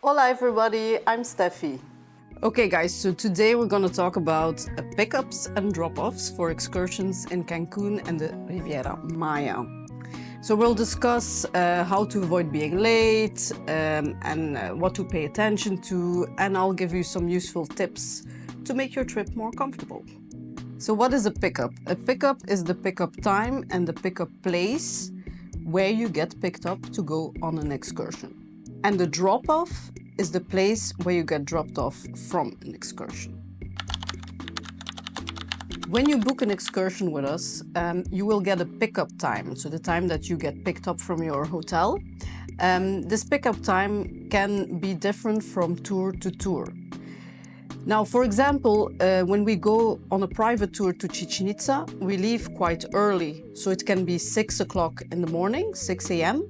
Hola everybody, I'm Steffi. Okay guys, so today we're going to talk about pickups and drop-offs for excursions in Cancun and the Riviera Maya. So we'll discuss how to avoid being late and what to pay attention to, and I'll give you some useful tips to make your trip more comfortable. So what is a pickup? A pickup is the pickup time and the pickup place where you get picked up to go on an excursion. And the drop-off is the place where you get dropped off from an excursion. When you book an excursion with us, you will get a pickup time, so the time that you get picked up from your hotel. This pickup time can be different from tour to tour. Now, for example, when we go on a private tour to Chichen Itza, we leave quite early, so it can be 6 o'clock in the morning, 6 a.m.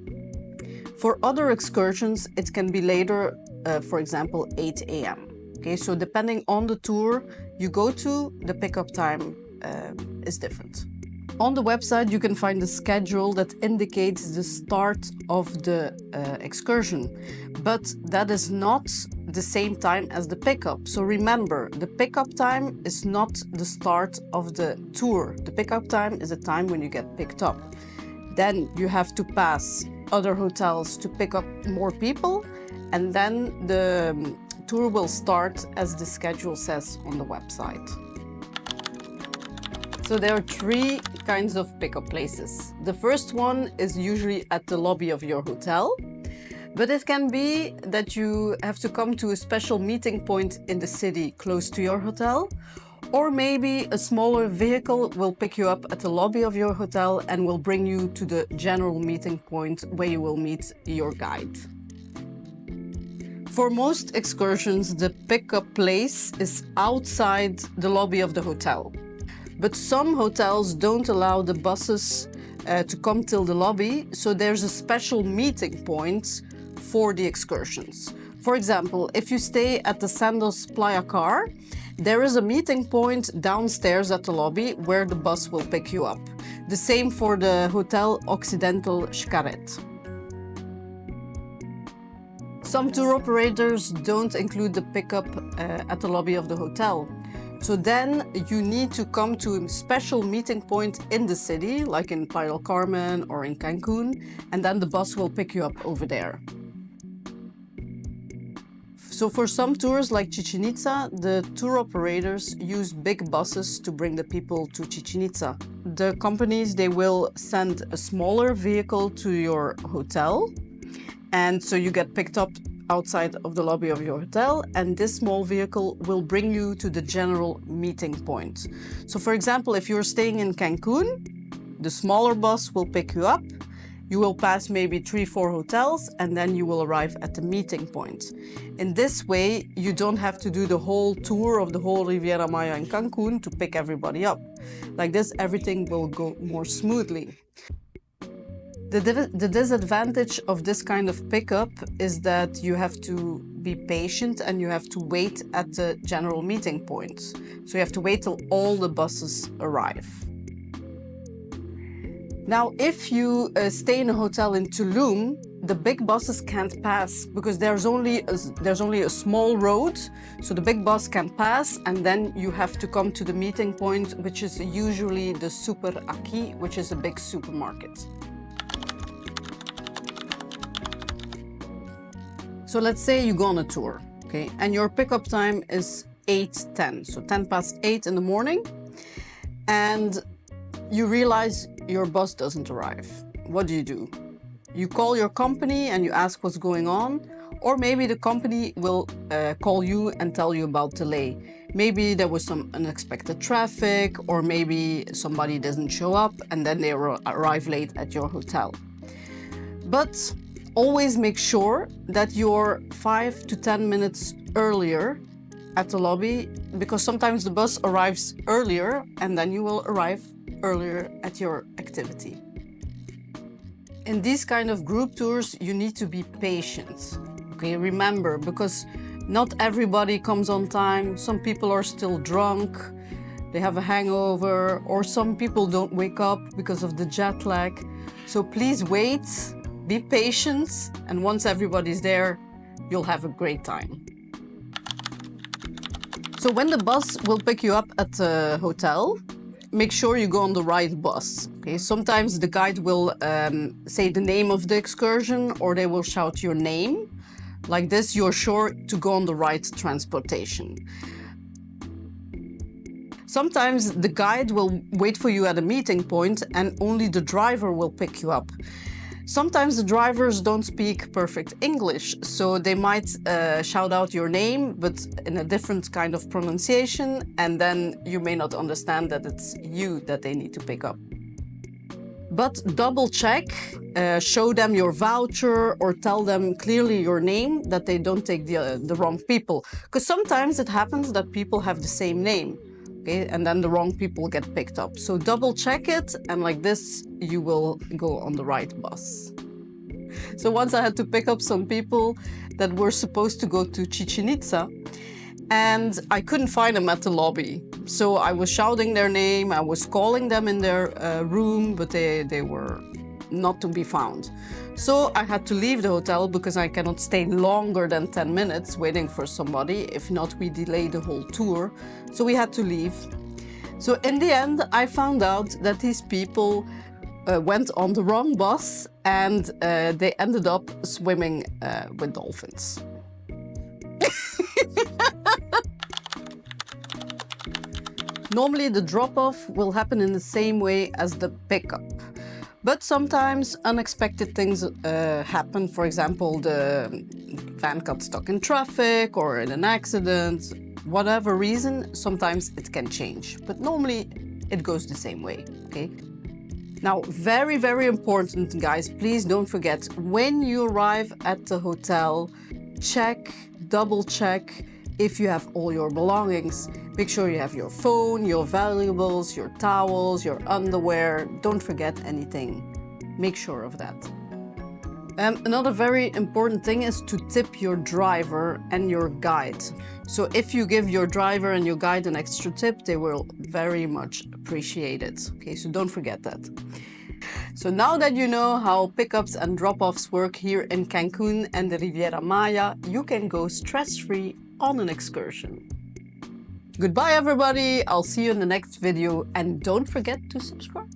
For other excursions, it can be later, for example, 8 a.m. Okay, so depending on the tour you go to, the pickup time is different. On the website, you can find a schedule that indicates the start of the excursion, but that is not the same time as the pickup. So remember, the pickup time is not the start of the tour. The pickup time is the time when you get picked up. Then you have to pass other hotels to pick up more people, and then the tour will start as the schedule says on the website. So there are three kinds of pickup places. The first one is usually at the lobby of your hotel, but it can be that you have to come to a special meeting point in the city close to your hotel, or maybe a smaller vehicle will pick you up at the lobby of your hotel and will bring you to the general meeting point where you will meet your guide. For most excursions, the pickup place is outside the lobby of the hotel. But some hotels don't allow the buses to come till the lobby, so there's a special meeting point for the excursions. For example, if you stay at the Sandos Playa Car, there is a meeting point downstairs at the lobby where the bus will pick you up. The same for the Hotel Occidental Xcaret. Some tour operators don't include the pickup at the lobby of the hotel. So then you need to come to a special meeting point in the city, like in Playa del Carmen or in Cancun, and then the bus will pick you up over there. So for some tours like Chichen Itza, the tour operators use big buses to bring the people to Chichen Itza. The companies, they will send a smaller vehicle to your hotel, and so you get picked up outside of the lobby of your hotel, and this small vehicle will bring you to the general meeting point. So for example, if you're staying in Cancun, the smaller bus will pick you up. You will pass maybe 3-4 hotels, and then you will arrive at the meeting point. In this way, you don't have to do the whole tour of the whole Riviera Maya in Cancun to pick everybody up. Like this, everything will go more smoothly. The disadvantage of this kind of pickup is that you have to be patient and you have to wait at the general meeting point. So you have to wait till all the buses arrive. Now, if you stay in a hotel in Tulum, the big buses can't pass because there's only a small road, so the big bus can pass, and then you have to come to the meeting point, which is usually the Super Aquí, which is a big supermarket. So let's say you go on a tour, okay, and your pickup time is 8:10, so 10 past 8 in the morning, and you realize your bus doesn't arrive. What do? You call your company and you ask what's going on, or maybe the company will call you and tell you about delay. Maybe there was some unexpected traffic, or maybe somebody doesn't show up and then they arrive late at your hotel. But always make sure that you're 5 to 10 minutes earlier at the lobby, because sometimes the bus arrives earlier and then you will arrive earlier at your activity. In these kind of group tours, you need to be patient. Okay, remember, because not everybody comes on time. Some people are still drunk, they have a hangover, or some people don't wake up because of the jet lag. So please wait, be patient, and once everybody's there, you'll have a great time. So when the bus will pick you up at the hotel, make sure you go on the right bus. Okay? Sometimes the guide will say the name of the excursion, or they will shout your name. Like this, you're sure to go on the right transportation. Sometimes the guide will wait for you at a meeting point and only the driver will pick you up. Sometimes the drivers don't speak perfect English, so they might shout out your name, but in a different kind of pronunciation, and then you may not understand that it's you that they need to pick up. But double check, show them your voucher or tell them clearly your name, that they don't take the wrong people. Because sometimes it happens that people have the same name. Okay, and then the wrong people get picked up. So double check it, and like this, you will go on the right bus. So once I had to pick up some people that were supposed to go to Chichen Itza, and I couldn't find them at the lobby. So I was shouting their name, I was calling them in their room, but they were not to be found. So I had to leave the hotel because I cannot stay longer than 10 minutes waiting for somebody. If not, we delay the whole tour. So we had to leave. So in the end, I found out that these people went on the wrong bus and they ended up swimming with dolphins. Normally the drop-off will happen in the same way as the pickup. But sometimes unexpected things happen. For example, the van got stuck in traffic or in an accident. Whatever reason, sometimes it can change. But normally it goes the same way, okay? Now, very, very important, guys, please don't forget, when you arrive at the hotel, check, double check if you have all your belongings. Make sure you have your phone, your valuables, your towels, your underwear. Don't forget anything. Make sure of that. Another very important thing is to tip your driver and your guide. So if you give your driver and your guide an extra tip, they will very much appreciate it. Okay, so don't forget that. So now that you know how pickups and drop-offs work here in Cancun and the Riviera Maya, you can go stress-free on an excursion. Goodbye everybody, I'll see you in the next video and don't forget to subscribe.